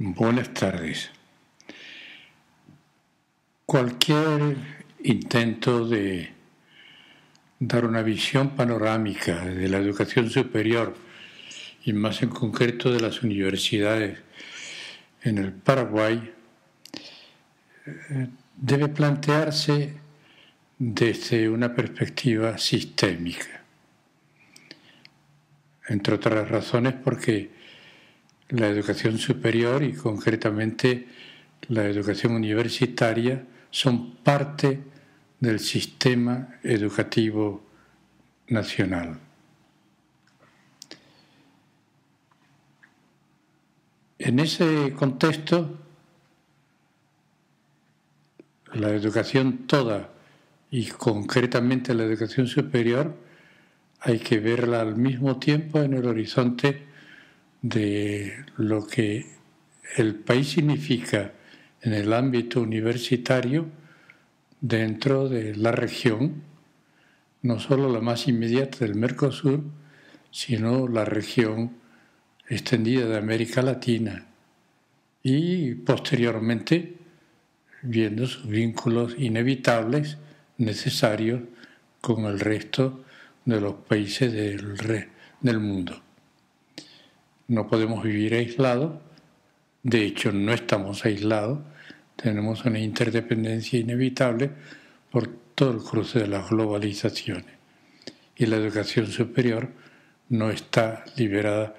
Buenas tardes. Cualquier intento de dar una visión panorámica de la educación superior y más en concreto de las universidades en el Paraguay debe plantearse desde una perspectiva sistémica. Entre otras razones porque la educación superior y concretamente la educación universitaria son parte del sistema educativo nacional. En ese contexto, la educación toda y concretamente la educación superior hay que verla al mismo tiempo en el horizonte de lo que el país significa en el ámbito universitario dentro de la región, no solo la más inmediata del Mercosur, sino la región extendida de América Latina y posteriormente viendo sus vínculos inevitables, necesarios con el resto de los países del mundo. No podemos vivir aislados, de hecho no estamos aislados, tenemos una interdependencia inevitable por todo el cruce de las globalizaciones. Y la educación superior no está liberada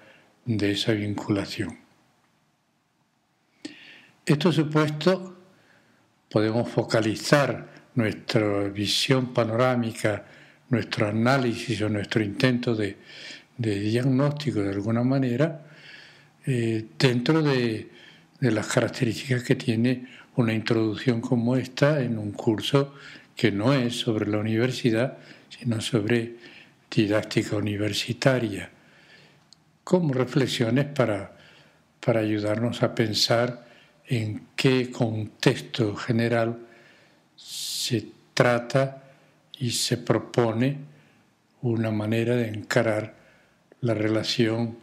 de esa vinculación. Esto supuesto, podemos focalizar nuestra visión panorámica, nuestro análisis o nuestro intento de diagnóstico de alguna manera dentro de las características que tiene una introducción como esta en un curso que no es sobre la universidad, sino sobre didáctica universitaria, como reflexiones para ayudarnos a pensar en qué contexto general se trata y se propone una manera de encarar la relación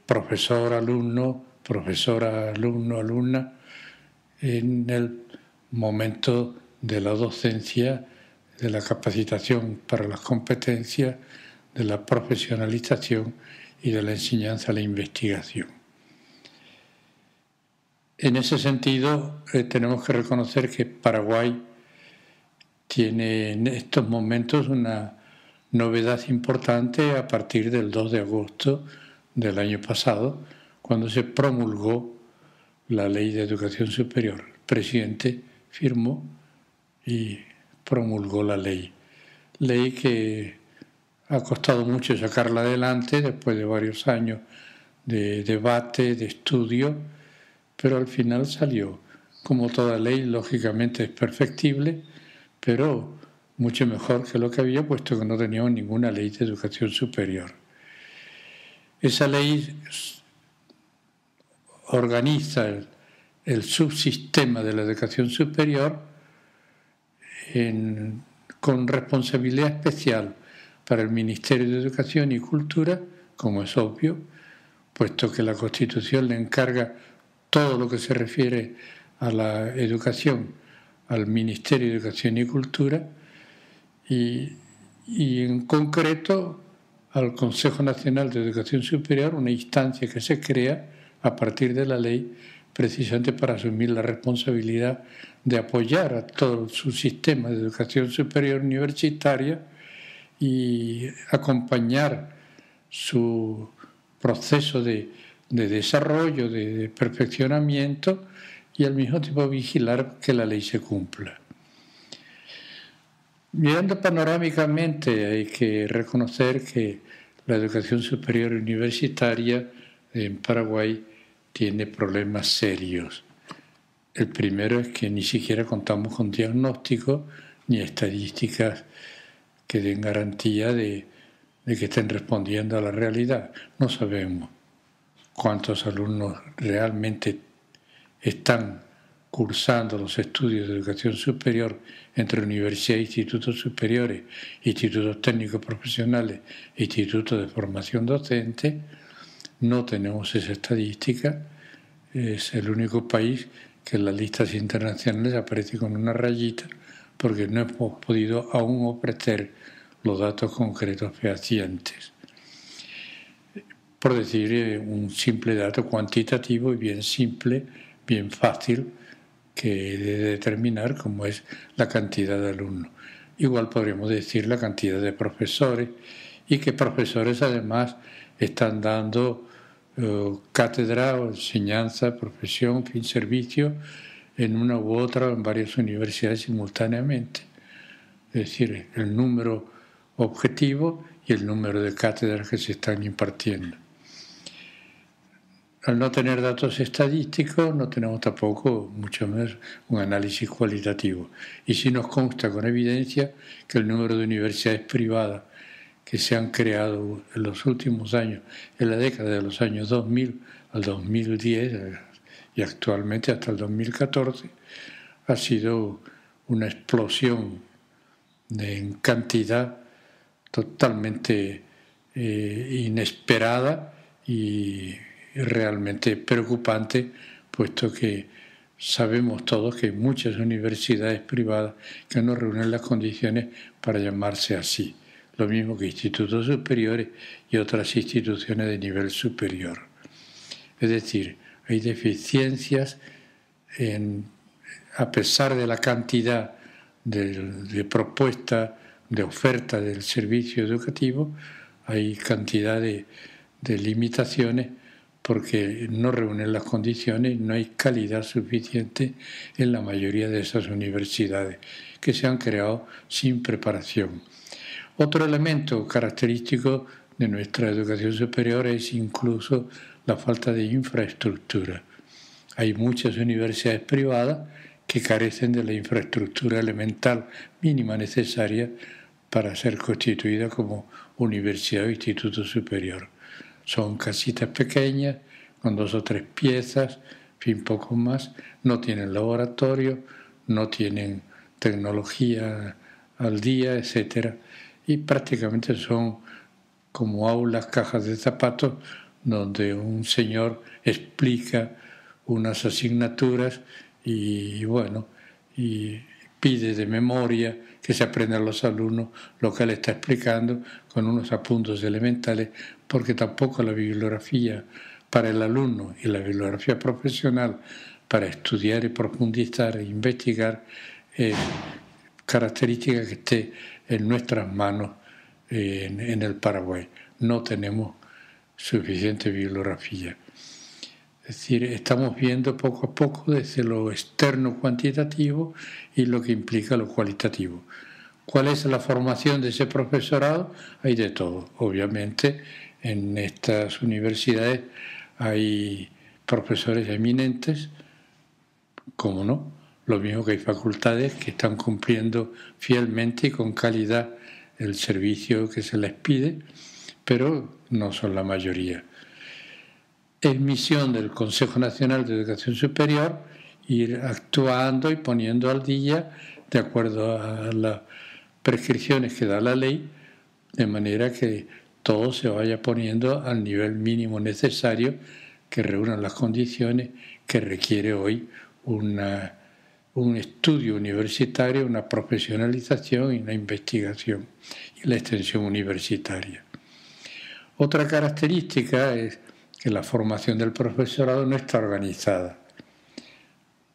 profesor-alumno, profesora-alumno-alumna en el momento de la docencia, de la capacitación para las competencias, de la profesionalización y de la enseñanza a la investigación. En ese sentido, tenemos que reconocer que Paraguay tiene en estos momentos una novedad importante a partir del 2 de agosto del año pasado, cuando se promulgó la Ley de Educación Superior. El presidente firmó y promulgó la ley. Ley que ha costado mucho sacarla adelante después de varios años de debate, de estudio, pero al final salió. Como toda ley, lógicamente es perfectible, pero mucho mejor que lo que había, puesto que no teníamos ninguna ley de educación superior. Esa ley organiza el subsistema de la educación superior con responsabilidad especial para el Ministerio de Educación y Cultura, como es obvio, puesto que la Constitución le encarga todo lo que se refiere a la educación al Ministerio de Educación y Cultura y en concreto al Consejo Nacional de Educación Superior, una instancia que se crea a partir de la ley precisamente para asumir la responsabilidad de apoyar a todo su sistema de educación superior universitaria y acompañar su proceso de desarrollo, de perfeccionamiento y al mismo tiempo vigilar que la ley se cumpla. Mirando panorámicamente hay que reconocer que la educación superior universitaria en Paraguay tiene problemas serios. El primero es que ni siquiera contamos con diagnósticos ni estadísticas que den garantía de que estén respondiendo a la realidad. No sabemos cuántos alumnos realmente están cursando los estudios de educación superior entre universidad e institutos superiores, institutos técnicos profesionales e institutos de formación docente. No tenemos esa estadística es el único país que en las listas internacionales aparece con una rayita porque no hemos podido aún ofrecer los datos concretos fehacientes. Por decir un simple dato cuantitativo y bien simple, bien fácil que de determinar, como es la cantidad de alumnos. Igual podríamos decir la cantidad de profesores, y que profesores además están dando cátedra o enseñanza, profesión, fin, servicio en una u otra o en varias universidades simultáneamente. Es decir, el número objetivo y el número de cátedras que se están impartiendo. Al no tener datos estadísticos, no tenemos tampoco, mucho menos, un análisis cualitativo. Y sí nos consta con evidencia que el número de universidades privadas que se han creado en los últimos años, en la década de los años 2000 al 2010 y actualmente hasta el 2014, ha sido una explosión en cantidad totalmente inesperada y realmente preocupante, puesto que sabemos todos que hay muchas universidades privadas que no reúnen las condiciones para llamarse así, lo mismo que institutos superiores y otras instituciones de nivel superior. Es decir, hay deficiencias a pesar de la cantidad de propuesta, de oferta del servicio educativo, hay cantidad de limitaciones porque no reúnen las condiciones, no hay calidad suficiente en la mayoría de esas universidades que se han creado sin preparación. Otro elemento característico de nuestra educación superior es incluso la falta de infraestructura. Hay muchas universidades privadas que carecen de la infraestructura elemental mínima necesaria para ser constituida como universidad o instituto superior. Son casitas pequeñas, con 2 o 3 piezas, en fin, poco más. No tienen laboratorio, no tienen tecnología al día, etc. Y prácticamente son como aulas, cajas de zapatos, donde un señor explica unas asignaturas y pide de memoria que se aprendan los alumnos lo que él está explicando con unos apuntes elementales, porque tampoco la bibliografía para el alumno y la bibliografía profesional para estudiar y profundizar e investigar es característica que esté en nuestras manos en el Paraguay. No tenemos suficiente bibliografía. Es decir, estamos viendo poco a poco desde lo externo cuantitativo y lo que implica lo cualitativo. ¿Cuál es la formación de ese profesorado? Hay de todo. Obviamente, en estas universidades hay profesores eminentes, ¿cómo no? Lo mismo que hay facultades que están cumpliendo fielmente y con calidad el servicio que se les pide, pero no son la mayoría. Es misión del Consejo Nacional de Educación Superior ir actuando y poniendo al día de acuerdo a las prescripciones que da la ley, de manera que todo se vaya poniendo al nivel mínimo necesario que reúnan las condiciones que requiere hoy un estudio universitario, una profesionalización y una investigación y la extensión universitaria. Otra característica es que la formación del profesorado no está organizada.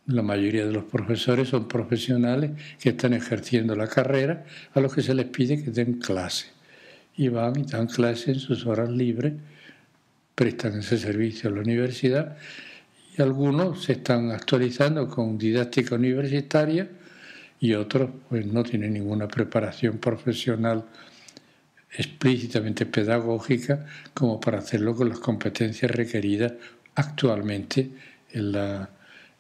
La mayoría de los profesores son profesionales que están ejerciendo la carrera, a los que se les pide que den clase. Y van y dan clase en sus horas libres, prestan ese servicio a la universidad, y algunos se están actualizando con didáctica universitaria y otros pues no tienen ninguna preparación profesional explícitamente pedagógica como para hacerlo con las competencias requeridas actualmente en la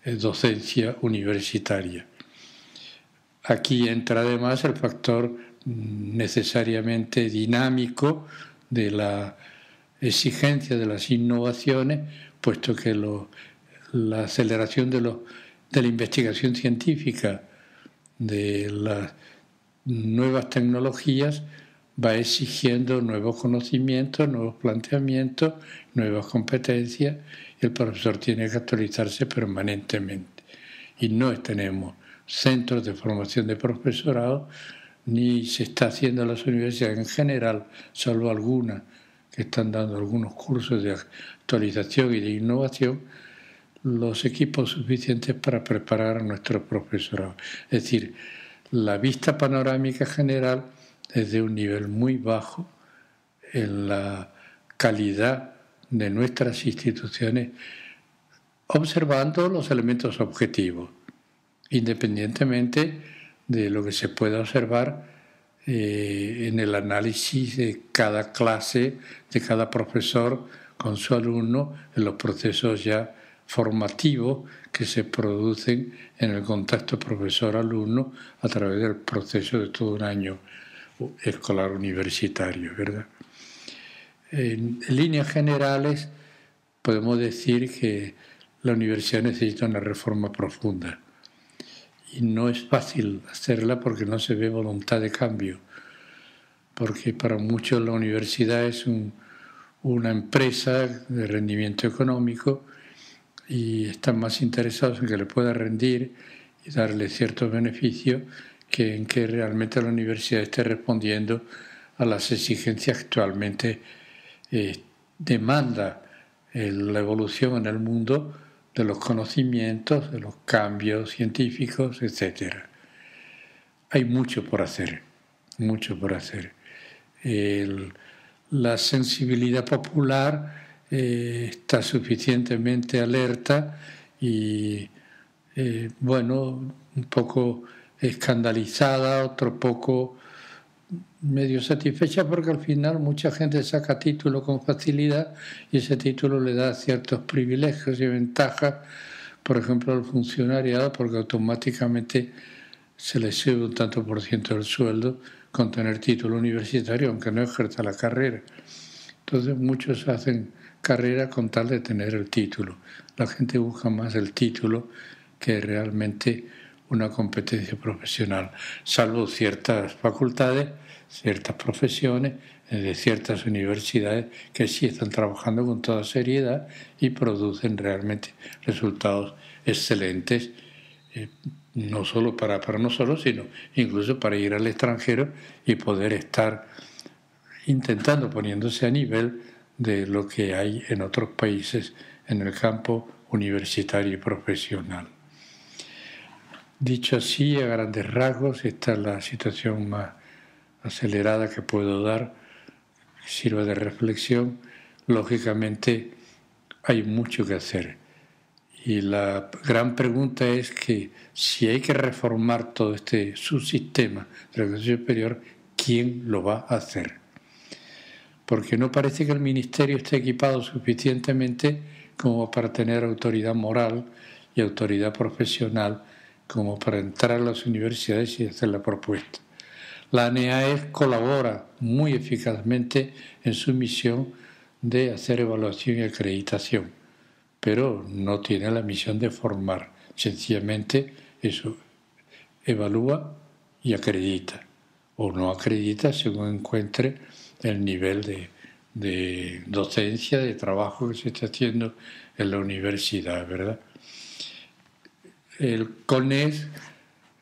docencia universitaria. Aquí entra además el factor necesariamente dinámico de la exigencia de las innovaciones, puesto que la aceleración de la investigación científica, de las nuevas tecnologías, va exigiendo nuevos conocimientos, nuevos planteamientos, nuevas competencias, y el profesor tiene que actualizarse permanentemente. Y no tenemos centros de formación de profesorado, ni se está haciendo en las universidades en general, salvo algunas que están dando algunos cursos de actualización y de innovación, los equipos suficientes para preparar a nuestro profesorado. Es decir, la vista panorámica general es de un nivel muy bajo en la calidad de nuestras instituciones, observando los elementos objetivos, independientemente de lo que se pueda observar en el análisis de cada clase, de cada profesor con su alumno, en los procesos ya formativos que se producen en el contacto profesor-alumno a través del proceso de todo un año escolar universitario, ¿verdad? En líneas generales podemos decir que la universidad necesita una reforma profunda y no es fácil hacerla porque no se ve voluntad de cambio, porque para muchos la universidad es una empresa de rendimiento económico y están más interesados en que le pueda rendir y darle ciertos beneficios que en que realmente la universidad esté respondiendo a las exigencias que actualmente demanda la evolución en el mundo de los conocimientos, de los cambios científicos, etc. Hay mucho por hacer, mucho por hacer. La sensibilidad popular está suficientemente alerta y, bueno, un poco escandalizada, otro poco medio satisfecha, porque al final mucha gente saca título con facilidad y ese título le da ciertos privilegios y ventajas, por ejemplo al funcionariado, porque automáticamente se le sube un tanto por ciento del sueldo con tener título universitario, aunque no ejerza la carrera. Entonces muchos hacen carrera con tal de tener el título. La gente busca más el título que realmente una competencia profesional, salvo ciertas facultades, ciertas profesiones, de ciertas universidades que sí están trabajando con toda seriedad y producen realmente resultados excelentes, no solo para nosotros, sino incluso para ir al extranjero y poder estar intentando poniéndose a nivel de lo que hay en otros países en el campo universitario y profesional. Dicho así, a grandes rasgos, esta es la situación más acelerada que puedo dar, que sirva de reflexión. Lógicamente, hay mucho que hacer. Y la gran pregunta es que si hay que reformar todo este subsistema de la educación superior, ¿quién lo va a hacer? Porque no parece que el Ministerio esté equipado suficientemente como para tener autoridad moral y autoridad profesional como para entrar a las universidades y hacer la propuesta. La ANEAES colabora muy eficazmente en su misión de hacer evaluación y acreditación, pero no tiene la misión de formar. Sencillamente eso evalúa y acredita, o no acredita según encuentre el nivel de docencia, de trabajo que se está haciendo en la universidad, ¿verdad? El CONES,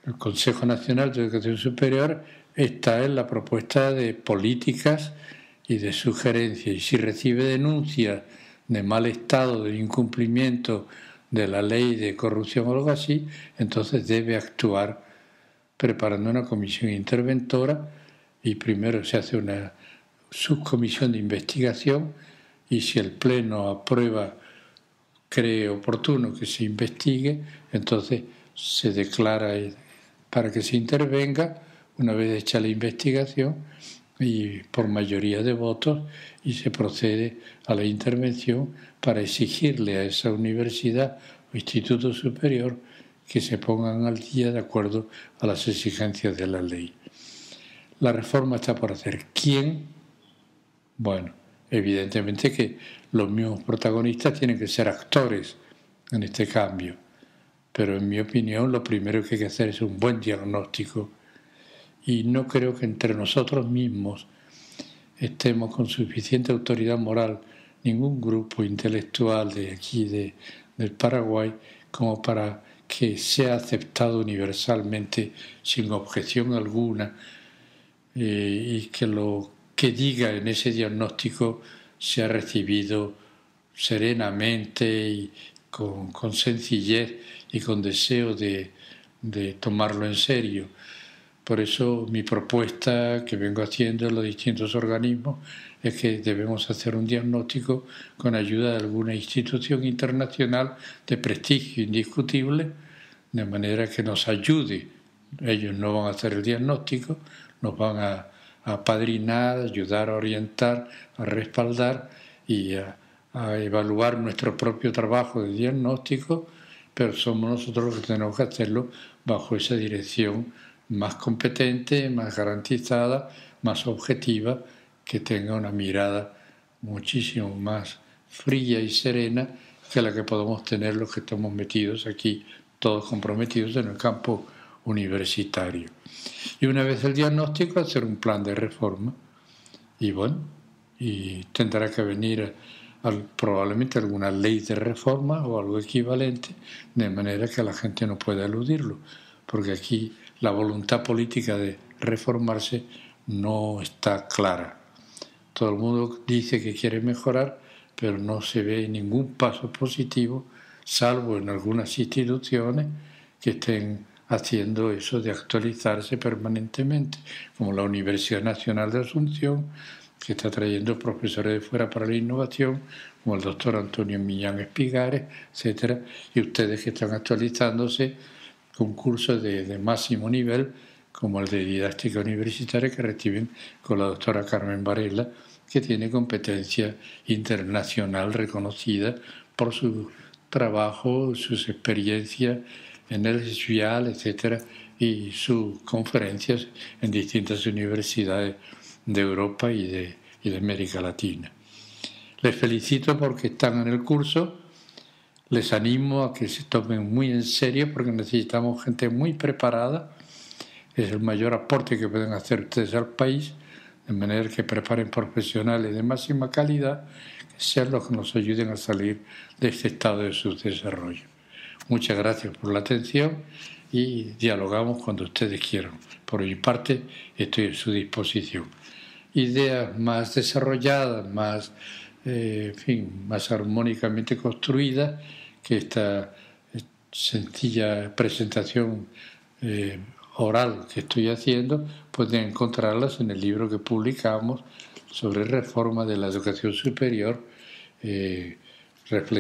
el Consejo Nacional de Educación Superior, está en la propuesta de políticas y de sugerencias, y si recibe denuncias de mal estado, de incumplimiento de la ley de corrupción o algo así, entonces debe actuar preparando una comisión interventora y primero se hace una subcomisión de investigación y si el Pleno aprueba, cree oportuno que se investigue, entonces se declara para que se intervenga una vez hecha la investigación y por mayoría de votos y se procede a la intervención para exigirle a esa universidad o instituto superior que se pongan al día de acuerdo a las exigencias de la ley. La reforma está por hacer. ¿Quién? Bueno, evidentemente que los mismos protagonistas tienen que ser actores en este cambio, pero en mi opinión lo primero que hay que hacer es un buen diagnóstico y no creo que entre nosotros mismos estemos con suficiente autoridad moral, ningún grupo intelectual de aquí, del Paraguay, como para que sea aceptado universalmente sin objeción alguna, y que lo que diga en ese diagnóstico sea recibido serenamente y con sencillez y con deseo de tomarlo en serio. Por eso mi propuesta que vengo haciendo en los distintos organismos es que debemos hacer un diagnóstico con ayuda de alguna institución internacional de prestigio indiscutible, de manera que nos ayude. Ellos no van a hacer el diagnóstico, nos van a apadrinar, ayudar a orientar, a respaldar y a evaluar nuestro propio trabajo de diagnóstico, pero somos nosotros los que tenemos que hacerlo bajo esa dirección más competente, más garantizada, más objetiva, que tenga una mirada muchísimo más fría y serena que la que podemos tener los que estamos metidos aquí, todos comprometidos en el campo universitario. Y una vez el diagnóstico, hacer un plan de reforma. Y bueno, y tendrá que venir probablemente alguna ley de reforma o algo equivalente, de manera que la gente no pueda eludirlo, porque aquí la voluntad política de reformarse no está clara. Todo el mundo dice que quiere mejorar, pero no se ve ningún paso positivo, salvo en algunas instituciones que estén haciendo eso de actualizarse permanentemente, como la Universidad Nacional de Asunción, que está trayendo profesores de fuera para la innovación, como el doctor Antonio Millán Espigares, etcétera, y ustedes que están actualizándose con cursos de máximo nivel, como el de didáctica universitaria que reciben con la doctora Carmen Varela, que tiene competencia internacional reconocida por su trabajo, sus experiencias en el SVIAL, etcétera, y sus conferencias en distintas universidades de Europa y de América Latina. Les felicito porque están en el curso, les animo a que se tomen muy en serio porque necesitamos gente muy preparada, es el mayor aporte que pueden hacer ustedes al país, de manera que preparen profesionales de máxima calidad, que sean los que nos ayuden a salir de este estado de subdesarrollo. Muchas gracias por la atención y dialogamos cuando ustedes quieran. Por mi parte, estoy a su disposición. Ideas más desarrolladas, más, más armónicamente construidas que esta sencilla presentación oral que estoy haciendo, pueden encontrarlas en el libro que publicamos sobre reforma de la educación superior, reflexiones